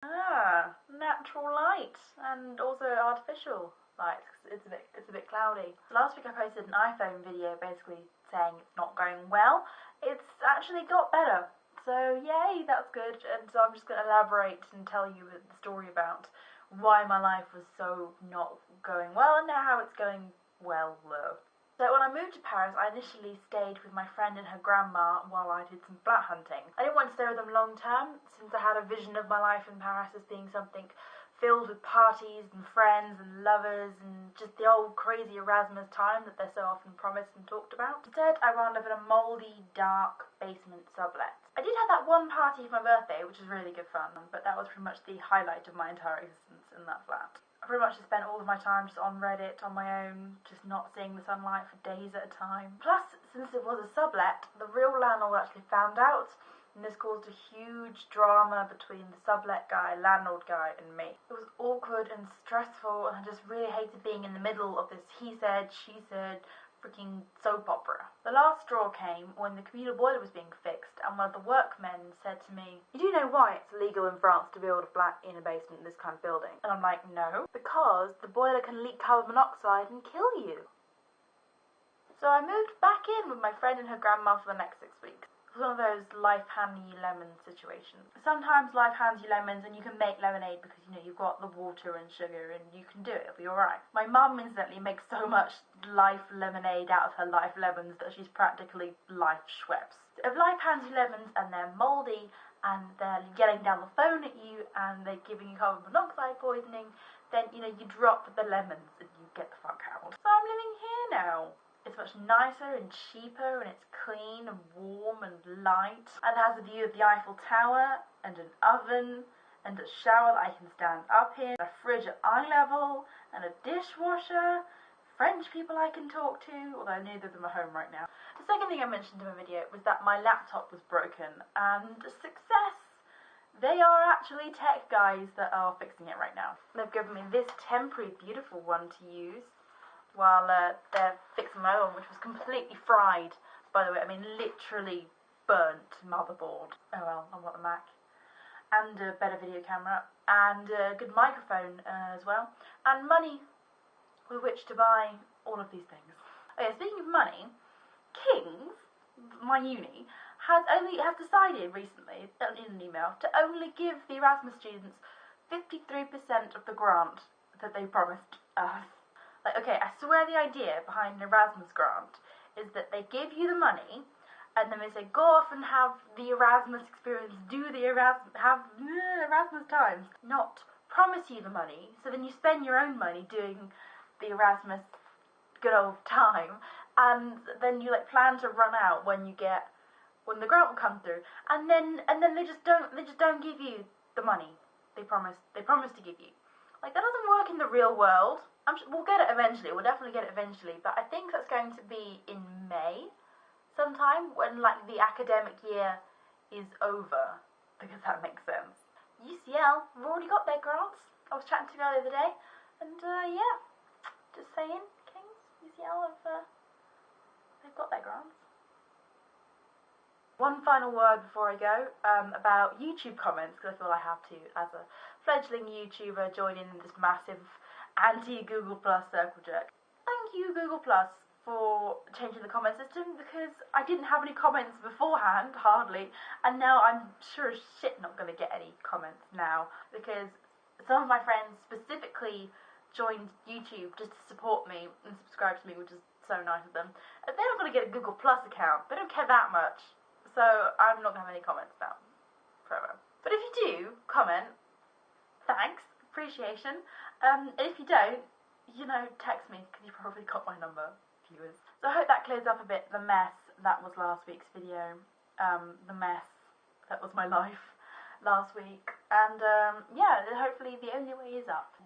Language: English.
Natural light and also artificial light. It's a bit cloudy. Last week I posted an iPhone video basically saying it's not going well. It's actually got better. So yay, that's good. And so I'm just going to elaborate and tell you the story about why my life was so not going well and now how it's going well. So when I moved to Paris, I initially stayed with my friend and her grandma while I did some flat hunting. I didn't want to stay with them long term, since I had a vision of my life in Paris as being something filled with parties and friends and lovers and just the old crazy Erasmus time that they're so often promised and talked about. Instead, I wound up in a mouldy, dark basement sublet. I did have that one party for my birthday, which was really good fun, but that was pretty much the highlight of my entire existence in that flat. I pretty much just spent all of my time just on Reddit on my own, just not seeing the sunlight for days at a time. Plus, since it was a sublet, the real landlord actually found out, and this caused a huge drama between the sublet guy, landlord guy, and me. It was awkward and stressful, and I just really hated being in the middle of this he said, she said, freaking soap opera. The last straw came when the communal boiler was being fixed, and one of the workmen said to me, "You do know why it's illegal in France to build a flat in a basement in this kind of building?" And I'm like, "No, because the boiler can leak carbon monoxide and kill you." So I moved back in with my friend and her grandma for the next 6 weeks. It was one of those life handing you lemons situations. Sometimes life hands you lemons and you can make lemonade because, you know, you've got the water and sugar and you can do it, it'll be alright. My mum incidentally makes so much life lemonade out of her life lemons that she's practically life Schweppes. If life hands you lemons and they're mouldy and they're yelling down the phone at you and they're giving you carbon monoxide poisoning, then, you know, you drop the lemons and you get the fuck out. So I'm living here now. It's much nicer and cheaper, and it's clean and warm and light, and has a view of the Eiffel Tower and an oven and a shower that I can stand up in, a fridge at eye level and a dishwasher, French people I can talk to, although neither of them are home right now. The second thing I mentioned in my video was that my laptop was broken, and success! They are actually tech guys that are fixing it right now. They've given me this temporary beautiful one to use while they're fixing my own, which was completely fried, by the way. I mean, literally burnt motherboard. Oh well, I've got the Mac. And a better video camera, and a good microphone as well, and money with which to buy all of these things. Oh yeah, speaking of money, King's, my uni, has decided recently, in an email, to only give the Erasmus students 53% of the grant that they promised us. Like, okay, I swear the idea behind an Erasmus grant is that they give you the money, and then they say, go off and have the Erasmus experience, do the Erasmus times. Not promise you the money, so then you spend your own money doing the Erasmus good old time, and then you like plan to run out when the grant will come through, and then they just don't give you the money they promised to give you. Like, that doesn't work in the real world. We'll get it eventually, we'll definitely get it eventually, but I think that's going to be in May sometime, when like the academic year is over, because that makes sense. UCL have already got their grants. I was chatting to them the other day, and yeah, just saying, Kings, UCL they've got their grants. One final word before I go about YouTube comments, because I feel I have to, as a fledgling YouTuber, join in this massive anti-Google Plus circle jerk. Thank you, Google Plus, for changing the comment system, because I didn't have any comments beforehand, hardly, and now I'm sure as shit not going to get any comments now, because some of my friends specifically joined YouTube just to support me and subscribe to me, which is so nice of them. And they're not going to get a Google Plus account, they don't care that much, so I'm not going to have any comments now, forever. But if you do comment, thanks, appreciation. And if you don't, you know, text me, because you probably got my number, viewers. So I hope that clears up a bit the mess that was last week's video. The mess that was my life last week. And yeah, hopefully the only way is up.